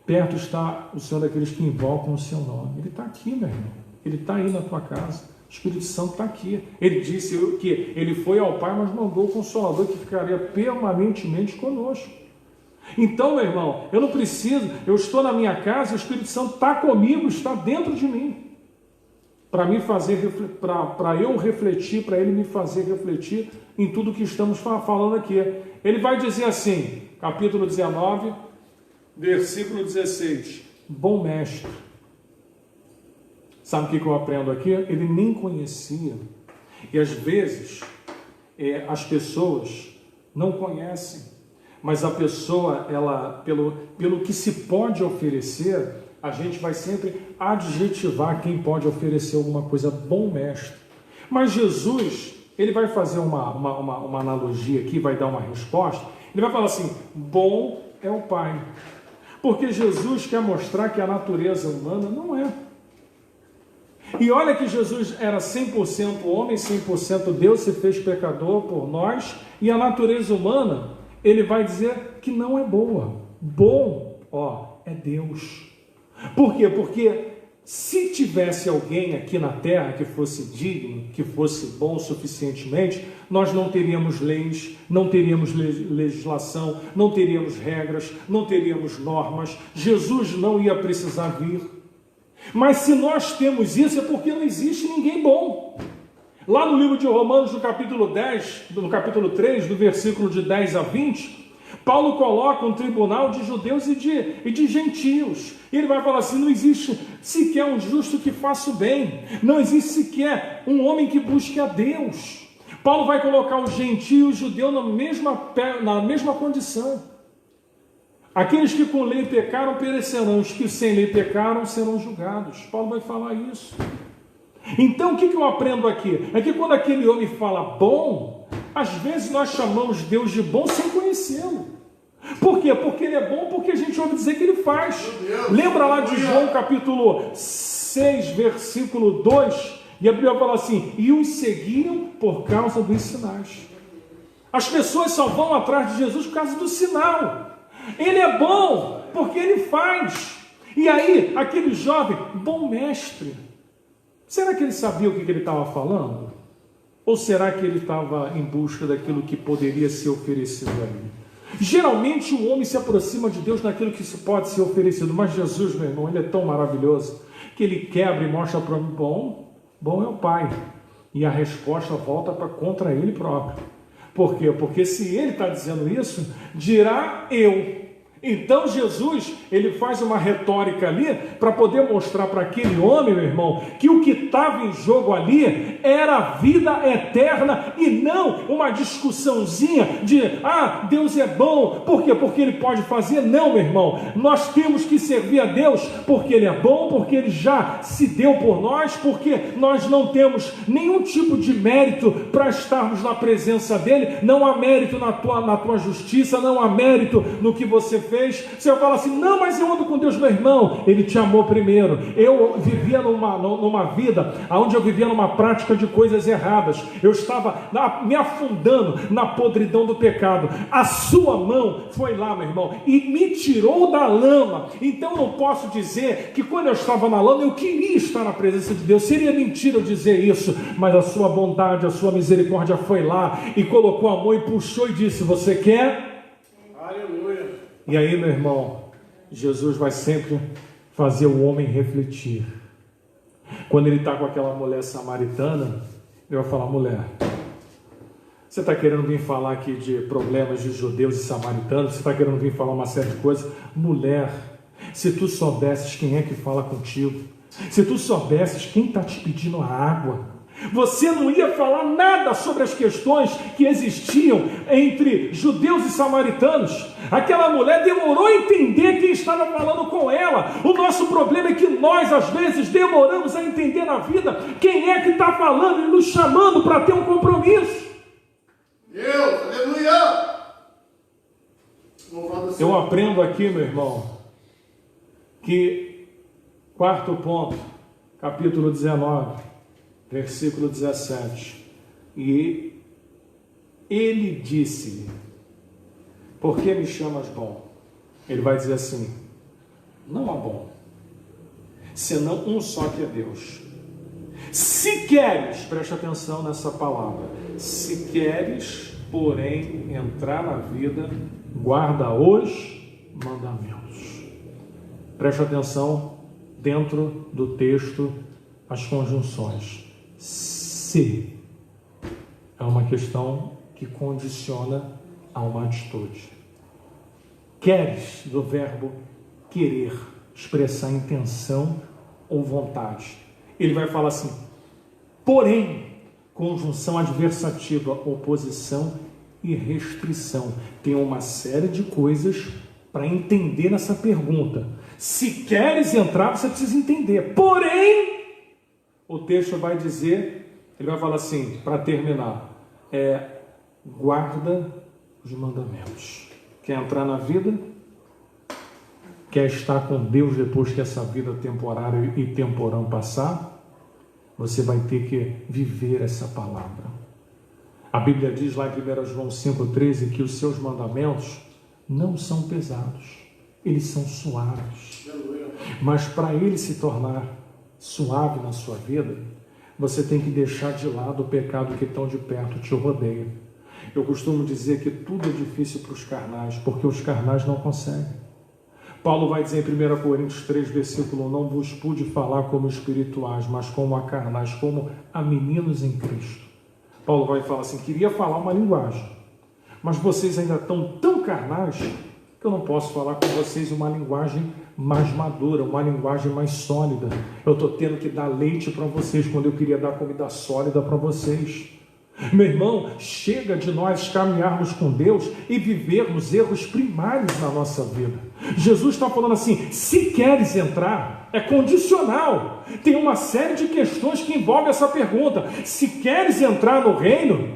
Perto está o Senhor daqueles que invocam o seu nome. Ele está aqui, meu irmão. Ele está aí na tua casa. O Espírito Santo está aqui. Ele disse que ele foi ao Pai, mas mandou o Consolador que ficaria permanentemente conosco. Então, meu irmão, eu não preciso, eu estou na minha casa, o Espírito Santo está comigo, está dentro de mim. Para eu refletir, para ele me fazer refletir em tudo que estamos falando aqui. Ele vai dizer assim, capítulo 19, versículo 16: bom mestre. Sabe o que eu aprendo aqui? Ele nem conhecia. E às vezes as pessoas não conhecem, mas a pessoa, ela, pelo que se pode oferecer, a gente vai sempre adjetivar quem pode oferecer alguma coisa: bom mestre. Mas Jesus, ele vai fazer uma analogia aqui, vai dar uma resposta. Ele vai falar assim: bom é o Pai. Porque Jesus quer mostrar que a natureza humana não é. E olha que Jesus era 100% homem, 100% Deus, se fez pecador por nós, e a natureza humana, ele vai dizer que não é boa. Bom, é Deus. Por quê? Porque se tivesse alguém aqui na terra que fosse digno, que fosse bom suficientemente, nós não teríamos leis, não teríamos legislação, não teríamos regras, não teríamos normas. Jesus não ia precisar vir. Mas se nós temos isso, é porque não existe ninguém bom. Lá no livro de Romanos, no capítulo 10, no capítulo 3, do versículo de 10 a 20, Paulo coloca um tribunal de judeus e de gentios. E ele vai falar assim: não existe sequer um justo que faça o bem. Não existe sequer um homem que busque a Deus. Paulo vai colocar o gentio e o judeu na mesma condição. Aqueles que com lei pecaram perecerão, os que sem lei pecaram serão julgados. Paulo vai falar isso. Então o que eu aprendo aqui? É que quando aquele homem fala bom, às vezes nós chamamos Deus de bom sem conhecê-lo. Por quê? Porque ele é bom, porque a gente ouve dizer que ele faz. Lembra lá de João capítulo 6, versículo 2? E a Bíblia fala assim: e os seguiram por causa dos sinais. As pessoas só vão atrás de Jesus por causa do sinal. Ele é bom, porque ele faz. E aí, aquele jovem, bom mestre, será que ele sabia o que ele estava falando? Ou será que ele estava em busca daquilo que poderia ser oferecido a ele? Geralmente o homem se aproxima de Deus naquilo que pode ser oferecido, mas Jesus, meu irmão, ele é tão maravilhoso que ele quebra e mostra para mim, bom é o Pai. E a resposta volta para contra ele próprio. Por quê? Porque se ele está dizendo isso, dirá eu. Então Jesus, ele faz uma retórica ali para poder mostrar para aquele homem, meu irmão, que o que estava em jogo ali era a vida eterna e não uma discussãozinha de, Deus é bom, por quê? Porque ele pode fazer. Não, meu irmão, nós temos que servir a Deus porque ele é bom, porque ele já se deu por nós, porque nós não temos nenhum tipo de mérito para estarmos na presença dele. Não há mérito na tua justiça, não há mérito no que você fez. Você fala assim, não, mas eu ando com Deus. Meu irmão, ele te amou primeiro. Eu vivia numa vida onde eu vivia numa prática de coisas erradas. Eu estava me afundando na podridão do pecado. A sua mão foi lá, meu irmão, e me tirou da lama. Então não posso dizer que quando eu estava na lama eu queria estar na presença de Deus. Seria mentira eu dizer isso, mas a sua bondade, a sua misericórdia foi lá e colocou a mão e puxou e disse, você quer? Aleluia. E aí, meu irmão, Jesus vai sempre fazer o homem refletir. Quando ele está com aquela mulher samaritana, ele vai falar, mulher, você está querendo vir falar aqui de problemas de judeus e samaritanos? Você está querendo vir falar uma série de coisas? Mulher, se tu soubesses quem é que fala contigo, se tu soubesses quem está te pedindo a água, você não ia falar nada sobre as questões que existiam entre judeus e samaritanos. Aquela mulher demorou a entender quem estava falando com ela. O nosso problema é que nós, às vezes, demoramos a entender na vida quem é que está falando e nos chamando para ter um compromisso. Deus, aleluia! Eu aprendo aqui, meu irmão, que, quarto ponto, capítulo 19, versículo 17, e ele disse-lhe, por que me chamas bom? Ele vai dizer assim, não há bom, senão um só que é Deus. Se queres, preste atenção nessa palavra, se queres, porém, entrar na vida, guarda os mandamentos. Preste atenção dentro do texto, as conjunções. Se é uma questão que condiciona a uma atitude. Queres, do verbo querer, expressar intenção ou vontade. Ele vai falar assim, porém, conjunção adversativa, oposição e restrição. Tem uma série de coisas para entender nessa pergunta. Se queres entrar, você precisa entender. Porém, o texto vai dizer, ele vai falar assim, para terminar, guarda os mandamentos. Quer entrar na vida? Quer estar com Deus depois que essa vida temporária e temporão passar? Você vai ter que viver essa palavra. A Bíblia diz lá em 1 João 5,13 que os seus mandamentos não são pesados, eles são suaves. Mas para ele se tornar suave na sua vida, você tem que deixar de lado o pecado que tão de perto te rodeia. Eu costumo dizer que tudo é difícil para os carnais, porque os carnais não conseguem. Paulo vai dizer em 1 Coríntios 3, versículo 1, não vos pude falar como espirituais, mas como a carnais, como a meninos em Cristo. Paulo vai falar assim, queria falar uma linguagem, mas vocês ainda estão tão carnais que eu não posso falar com vocês uma linguagem mais madura, uma linguagem mais sólida. Eu estou tendo que dar leite para vocês, quando eu queria dar comida sólida para vocês. Meu irmão, chega de nós caminharmos com Deus e vivermos erros primários na nossa vida. Jesus está falando assim, se queres entrar, é condicional. Tem uma série de questões que envolvem essa pergunta. Se queres entrar no reino,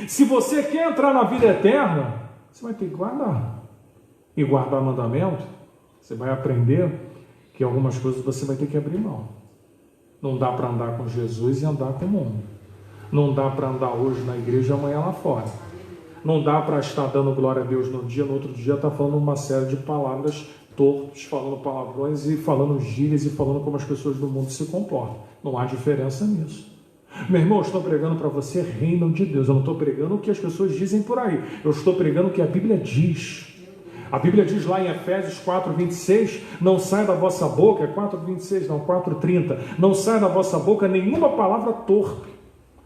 se você quer entrar na vida eterna, você vai ter que guardar. E guardar mandamento, você vai aprender que algumas coisas você vai ter que abrir mão. Não dá para andar com Jesus e andar com o mundo. Não dá para andar hoje na igreja e amanhã lá fora. Não dá para estar dando glória a Deus num dia, no outro dia está falando uma série de palavras tortos, falando palavrões e falando gírias e falando como as pessoas do mundo se comportam. Não há diferença nisso. Meu irmão, eu estou pregando para você reino de Deus. Eu não estou pregando o que as pessoas dizem por aí. Eu estou pregando o que a Bíblia diz. A Bíblia diz lá em Efésios 4:26, não sai da vossa boca, 4:26 não, 4:30, não sai da vossa boca nenhuma palavra torpe,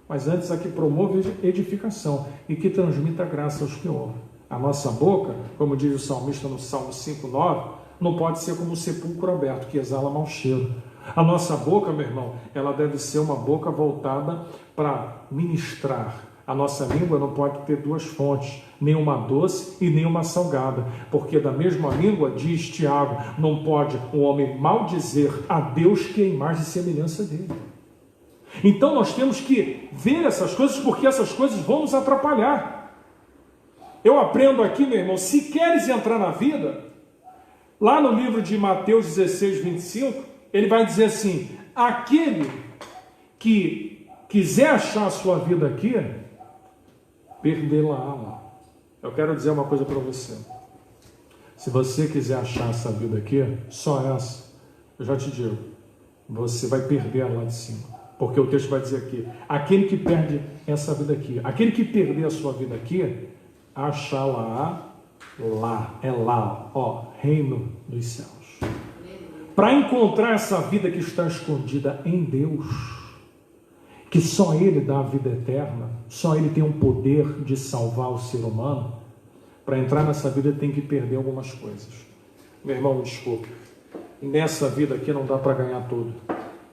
mas antes a que promove edificação e que transmita graça aos que ouvem. A nossa boca, como diz o salmista no Salmo 5:9, não pode ser como um sepulcro aberto que exala mau cheiro. A nossa boca, meu irmão, ela deve ser uma boca voltada para ministrar. A nossa língua não pode ter duas fontes, nem uma doce e nem uma salgada, porque da mesma língua, diz Tiago, não pode um homem maldizer a Deus que é a imagem e semelhança dele. Então nós temos que ver essas coisas, porque essas coisas vão nos atrapalhar. Eu aprendo aqui, meu irmão, se queres entrar na vida, lá no livro de Mateus 16:25, ele vai dizer assim, aquele que quiser achar a sua vida aqui, perdê-la. Eu quero dizer uma coisa para você. Se você quiser achar essa vida aqui, só essa, eu já te digo, você vai perder ela lá de cima. Porque o texto vai dizer aqui, aquele que perde essa vida aqui, aquele que perder a sua vida aqui, achá-la lá, é lá, ó, reino dos céus. Para encontrar essa vida que está escondida em Deus, que só Ele dá a vida eterna, só Ele tem um poder de salvar o ser humano, para entrar nessa vida tem que perder algumas coisas. Meu irmão, desculpe, nessa vida aqui não dá para ganhar tudo,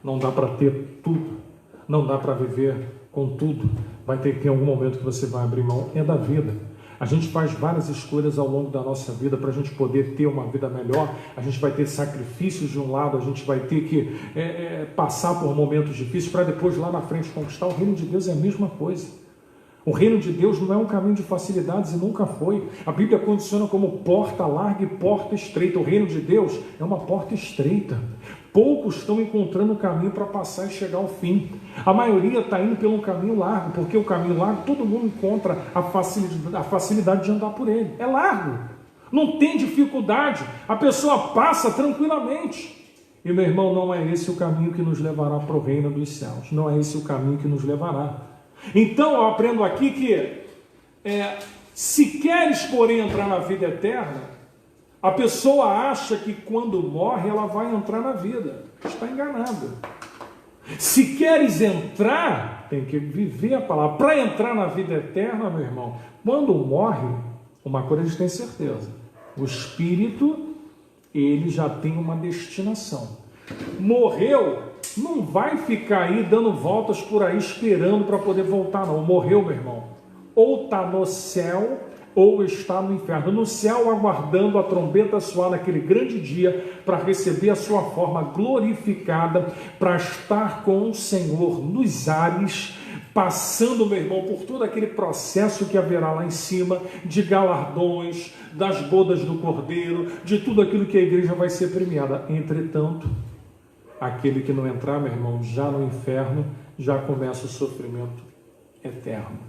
não dá para ter tudo, não dá para viver com tudo, vai ter que ter algum momento que você vai abrir mão, é da vida. A gente faz várias escolhas ao longo da nossa vida para a gente poder ter uma vida melhor. A gente vai ter sacrifícios de um lado, a gente vai ter que passar por momentos difíceis para depois lá na frente conquistar. O reino de Deus é a mesma coisa. O reino de Deus não é um caminho de facilidades e nunca foi. A Bíblia condiciona como porta larga e porta estreita. O reino de Deus é uma porta estreita. Poucos estão encontrando o caminho para passar e chegar ao fim. A maioria está indo pelo caminho largo, porque o caminho largo todo mundo encontra a facilidade de andar por ele. É largo, não tem dificuldade, a pessoa passa tranquilamente. E meu irmão, não é esse o caminho que nos levará para o reino dos céus. Não é esse o caminho que nos levará. Então eu aprendo aqui que se queres, porém, entrar na vida eterna, a pessoa acha que quando morre ela vai entrar na vida. Está enganada. Se queres entrar, tem que viver a palavra. Para entrar na vida eterna, meu irmão, quando morre, uma coisa a gente tem certeza. O espírito, ele já tem uma destinação. Morreu, não vai ficar aí dando voltas por aí esperando para poder voltar, não. Morreu, meu irmão. Ou está no céu, ou está no inferno, no céu aguardando a trombeta soar naquele grande dia para receber a sua forma glorificada, para estar com o Senhor nos ares, passando, meu irmão, por todo aquele processo que haverá lá em cima, de galardões, das bodas do Cordeiro, de tudo aquilo que a igreja vai ser premiada. Entretanto, aquele que não entrar, meu irmão, já no inferno, já começa o sofrimento eterno.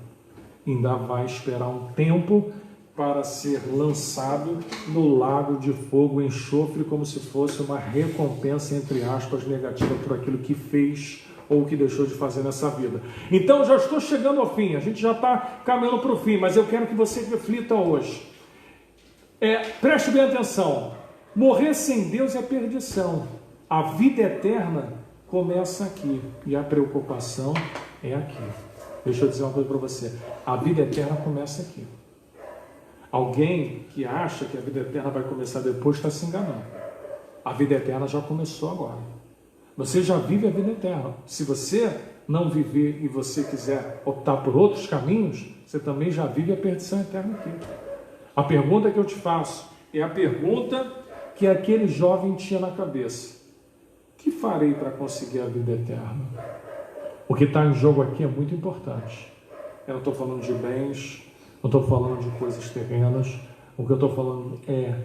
Ainda vai esperar um tempo para ser lançado no lago de fogo e enxofre, como se fosse uma recompensa, entre aspas, negativa por aquilo que fez ou que deixou de fazer nessa vida. Então, já estou chegando ao fim, a gente já está caminhando para o fim, mas eu quero que você reflita hoje. Preste bem atenção, morrer sem Deus é perdição, a vida eterna começa aqui, e a preocupação é aqui. Deixa eu dizer uma coisa para você, a vida eterna começa aqui. Alguém que acha que a vida eterna vai começar depois está se enganando. A vida eterna já começou agora. Você já vive a vida eterna. Se você não viver e você quiser optar por outros caminhos, você também já vive a perdição eterna aqui. A pergunta que eu te faço é a pergunta que aquele jovem tinha na cabeça. O que farei para conseguir a vida eterna? O que está em jogo aqui é muito importante. Eu não estou falando de bens, não estou falando de coisas terrenas. O que eu estou falando é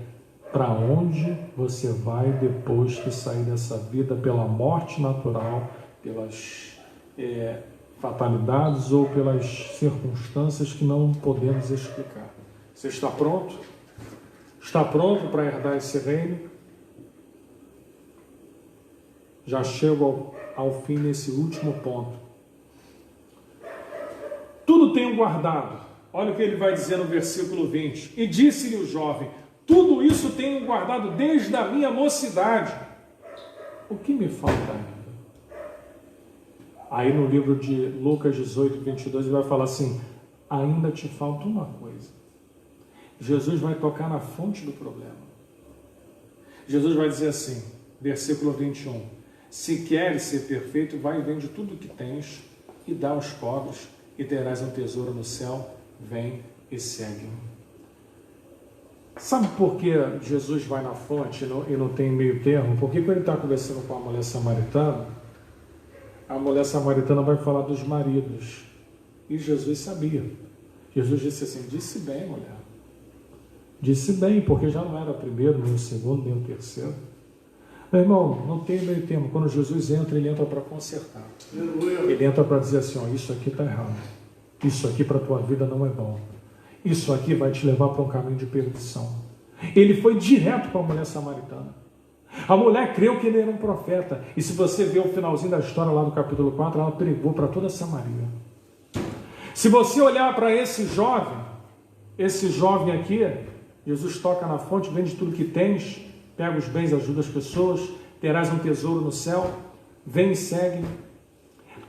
para onde você vai depois que sair dessa vida pela morte natural, pelas fatalidades ou pelas circunstâncias que não podemos explicar. Você está pronto? Está pronto para herdar esse reino? Já chego ao fim nesse último ponto. Tudo tenho guardado. Olha o que ele vai dizer no versículo 20. E disse-lhe o jovem: tudo isso tenho guardado desde a minha mocidade. O que me falta ainda? Aí no livro de Lucas 18, 22, ele vai falar assim: ainda te falta uma coisa. Jesus vai tocar na fonte do problema. Jesus vai dizer assim, versículo 21, se queres ser perfeito, vai e vende tudo o que tens e dá aos pobres e terás um tesouro no céu, vem e segue-me. Sabe por que Jesus vai na fonte e não tem meio termo? Porque quando ele está conversando com a mulher samaritana, a mulher samaritana vai falar dos maridos. E Jesus sabia. Jesus disse assim, disse bem, mulher. Disse bem, porque já não era o primeiro, nem o segundo, nem o terceiro. Meu irmão, não tem meio termo. Quando Jesus entra, ele entra para consertar. Ele entra para dizer assim, ó, isso aqui está errado. Isso aqui para a tua vida não é bom. Isso aqui vai te levar para um caminho de perdição. Ele foi direto para a mulher samaritana. A mulher creu que ele era um profeta. E se você ver o finalzinho da história lá do capítulo 4, ela pregou para toda Samaria. Se você olhar para esse jovem aqui, Jesus toca na fonte, vende tudo que tens, pega os bens, ajuda as pessoas, terás um tesouro no céu, vem e segue.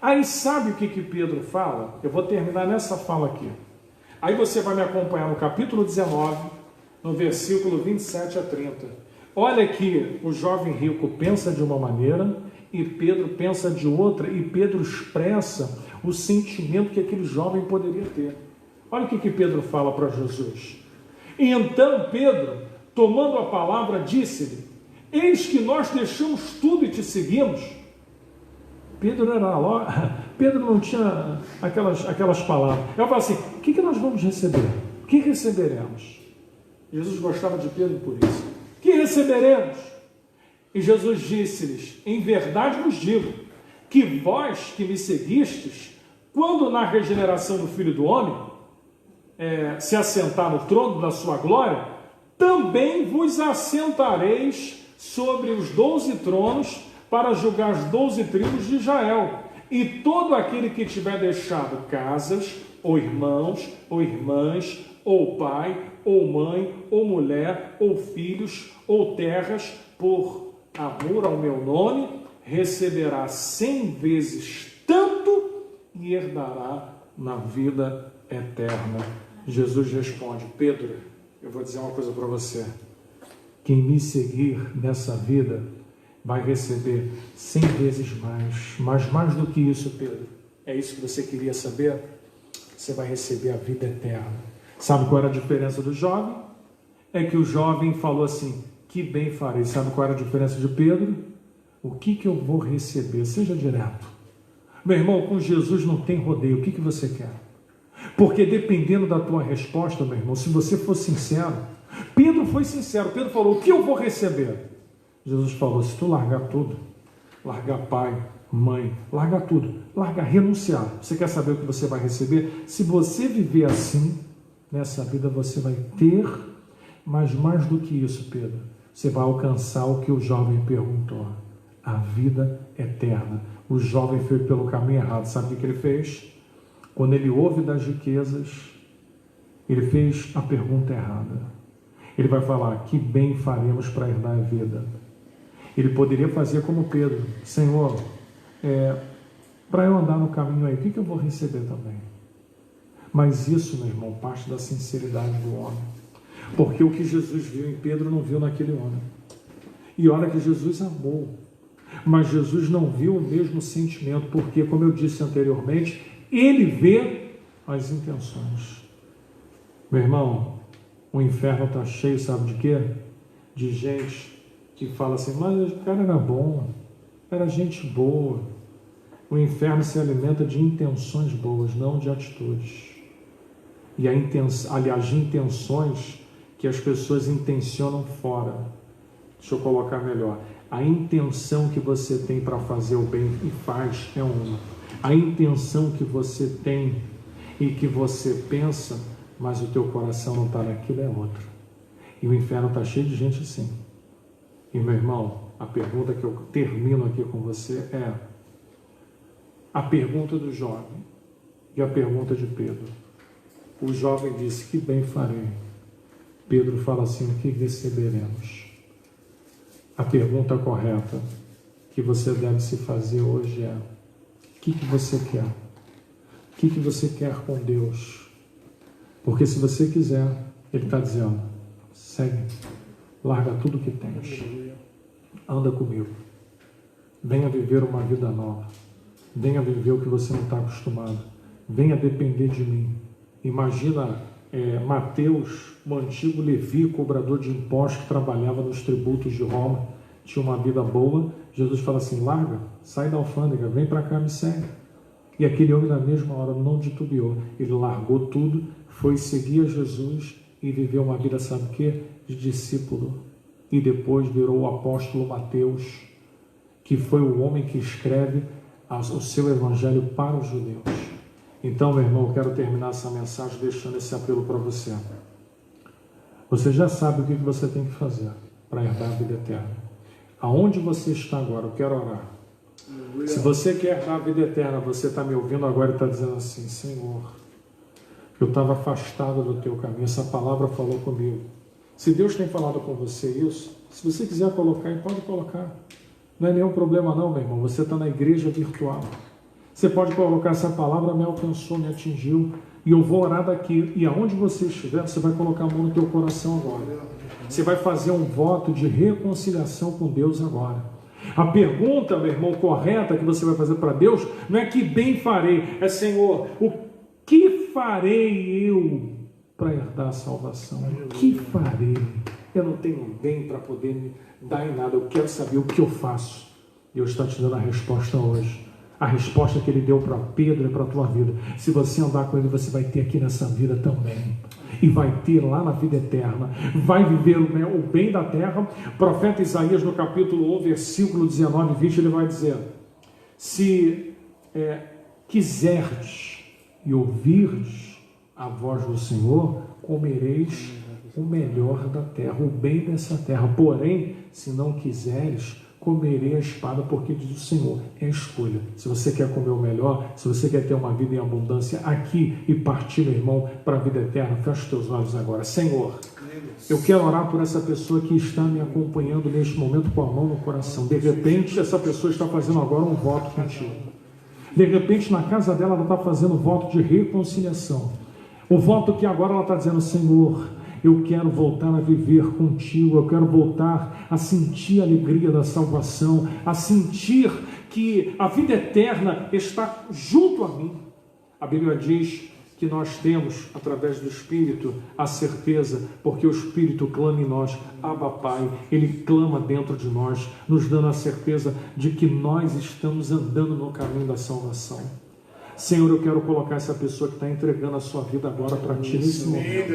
Aí sabe o que Pedro fala? Eu vou terminar nessa fala aqui. Aí você vai me acompanhar no capítulo 19, no versículo 27 a 30. Olha que o jovem rico pensa de uma maneira e Pedro pensa de outra, e Pedro expressa o sentimento que aquele jovem poderia ter. Olha o que Pedro fala para Jesus. E então Pedro, tomando a palavra, disse-lhe, eis que nós deixamos tudo e te seguimos. Pedro não tinha aquelas palavras. Eu falo assim, o que nós vamos receber? O que receberemos? Jesus gostava de Pedro por isso. O que receberemos? E Jesus disse-lhes, em verdade vos digo, que vós que me seguistes, quando na regeneração do Filho do Homem, se assentar no trono da sua glória, também vos assentareis sobre os 12 tronos para julgar as 12 tribos de Israel. E todo aquele que tiver deixado casas, ou irmãos, ou irmãs, ou pai, ou mãe, ou mulher, ou filhos, ou terras, por amor ao meu nome, receberá 100 vezes tanto e herdará na vida eterna. Jesus responde, Pedro, eu vou dizer uma coisa para você. Quem me seguir nessa vida vai receber 100 vezes mais. Mas mais do que isso, Pedro, é isso que você queria saber? Você vai receber a vida eterna. Sabe qual era a diferença do jovem? É que o jovem falou assim, que bem farei. Sabe qual era a diferença de Pedro? O que eu vou receber? Seja direto. Meu irmão, com Jesus não tem rodeio. O que você quer? Porque dependendo da tua resposta, meu irmão, se você for sincero, Pedro foi sincero. Pedro falou, o que eu vou receber? Jesus falou, se tu largar tudo, largar pai, mãe, largar tudo, largar, renunciar, você quer saber o que você vai receber? Se você viver assim, nessa vida você vai ter, mas mais do que isso, Pedro, você vai alcançar o que o jovem perguntou, a vida eterna. O jovem foi pelo caminho errado, sabe o que ele fez? Quando ele ouve das riquezas, ele fez a pergunta errada. Ele vai falar, que bem faremos para herdar a vida? Ele poderia fazer como Pedro, Senhor, para eu andar no caminho aí, o que eu vou receber também? Mas isso, meu irmão, parte da sinceridade do homem. Porque o que Jesus viu em Pedro não viu naquele homem. E olha que Jesus amou, mas Jesus não viu o mesmo sentimento, porque, como eu disse anteriormente, ele vê as intenções. Meu irmão, o inferno está cheio, sabe de quê? De gente que fala assim, mas o cara era bom, era gente boa. O inferno se alimenta de intenções boas, não de atitudes. E aliás, de intenções que as pessoas intencionam fora. Deixa eu colocar melhor. A intenção que você tem para fazer o bem e faz é uma. A intenção que você tem e que você pensa, mas o teu coração não está naquilo, é outra. E o inferno está cheio de gente assim. E meu irmão, a pergunta que eu termino aqui com você é a pergunta do jovem e a pergunta de Pedro. O jovem disse: que bem farei. Pedro fala assim: o que receberemos? A pergunta correta que você deve se fazer hoje é: o que você quer? O que você quer com Deus? Porque se você quiser, Ele está dizendo: segue, larga tudo que tens, anda comigo, venha viver uma vida nova, venha viver o que você não está acostumado, venha depender de mim. Imagina Mateus, um antigo Levi, cobrador de impostos que trabalhava nos tributos de Roma, tinha uma vida boa. Jesus fala assim: larga, sai da alfândega, vem para cá, me segue. E aquele homem na mesma hora não titubeou, ele largou tudo, foi seguir a Jesus e viveu uma vida, sabe o quê? De discípulo. E depois virou o apóstolo Mateus, que foi o homem que escreve o seu evangelho para os judeus. Então, meu irmão, eu quero terminar essa mensagem deixando esse apelo para você. Você já sabe o que você tem que fazer para herdar a vida eterna. Aonde você está agora, eu quero orar. Se você quer herdar a vida eterna, você está me ouvindo agora e está dizendo assim: Senhor, eu estava afastado do teu caminho, essa palavra falou comigo. Se Deus tem falado com você isso, se você quiser colocar, pode colocar. Não é nenhum problema não, meu irmão. Você está na igreja virtual. Você pode colocar: essa palavra me alcançou, me atingiu, e eu vou orar daqui. E aonde você estiver, você vai colocar a mão no teu coração agora. Você vai fazer um voto de reconciliação com Deus agora. A pergunta, meu irmão, correta que você vai fazer para Deus não é que bem farei, é: Senhor, o que farei eu para herdar a salvação? O que farei? Eu não tenho bem para poder me dar em nada, eu quero saber o que eu faço. Deus está te dando a resposta hoje. A resposta que Ele deu para Pedro é para a tua vida. Se você andar com Ele, você vai ter aqui nessa vida também. E vai ter lá na vida eterna. Vai viver o bem da terra. O profeta Isaías, no capítulo 1, versículo 19 e 20, ele vai dizer: se quiserdes e ouvirdes a voz do Senhor, comereis o melhor da terra, o bem dessa terra. Porém, se não quiseres, comerei a espada, porque diz o Senhor, é a escolha. Se você quer comer o melhor, se você quer ter uma vida em abundância aqui e partir, meu irmão, para a vida eterna, fecha os teus olhos agora. Senhor, eu quero orar por essa pessoa que está me acompanhando neste momento com a mão no coração. De repente, essa pessoa está fazendo agora um voto contigo. De repente, na casa dela, ela está fazendo um voto de reconciliação. O voto que agora ela está dizendo: Senhor, eu quero voltar a viver contigo, eu quero voltar a sentir a alegria da salvação, a sentir que a vida eterna está junto a mim. A Bíblia diz que nós temos, através do Espírito, a certeza, porque o Espírito clama em nós: Abba, Pai. Ele clama dentro de nós, nos dando a certeza de que nós estamos andando no caminho da salvação. Senhor, eu quero colocar essa pessoa que está entregando a sua vida agora para Ti nesse momento.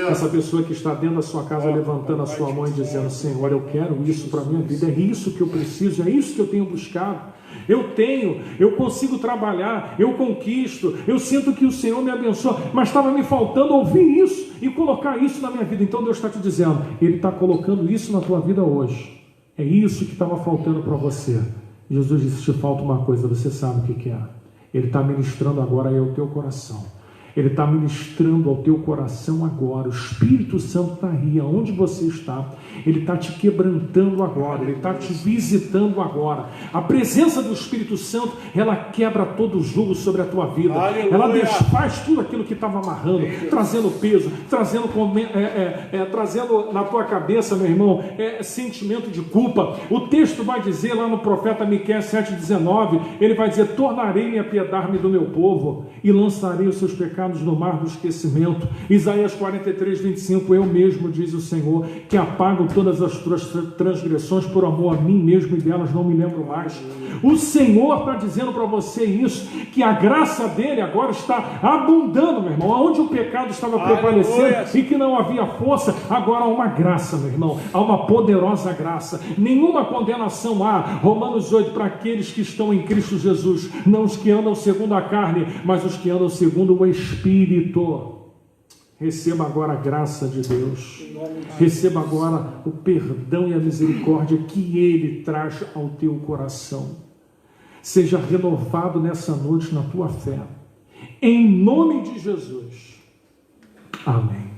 Essa pessoa que está dentro da sua casa levantando a sua mão e dizendo: Senhor, eu quero isso para a minha vida, é isso que eu preciso, é isso que eu tenho buscado. Eu consigo trabalhar, eu conquisto, eu sinto que o Senhor me abençoa, mas estava me faltando ouvir isso e colocar isso na minha vida. Então Deus está te dizendo, Ele está colocando isso na tua vida hoje. É isso que estava faltando para você. Jesus disse: te falta uma coisa, você sabe o que é. Ele está ministrando agora aí ao teu coração. Ele está ministrando ao teu coração agora. O Espírito Santo está aí, aonde você está. Ele está te quebrantando agora. Ele está te visitando agora. A presença do Espírito Santo, ela quebra todo o jugo sobre a tua vida. Aleluia. Ela desfaz tudo aquilo que estava amarrando, trazendo peso, trazendo na tua cabeça, meu irmão, sentimento de culpa. O texto vai dizer lá no profeta Miqueias 7,19, ele vai dizer: tornarei-me a apiedar-me do meu povo e lançarei os seus pecados no mar do esquecimento. Isaías 43:25, eu mesmo, diz o Senhor, que apago todas as tuas transgressões por amor a mim mesmo, e delas não me lembro mais. O Senhor está dizendo para você isso, que a graça dele agora está abundando, meu irmão. Onde o pecado estava prevalecendo e que não havia força, agora há uma graça, meu irmão, há uma poderosa graça. Nenhuma condenação há, Romanos 8, para aqueles que estão em Cristo Jesus, não os que andam segundo a carne, mas os que andam segundo o Espírito. Receba agora a graça de Deus. Receba agora o perdão e a misericórdia que Ele traz ao teu coração. Seja renovado nessa noite na tua fé. Em nome de Jesus. Amém.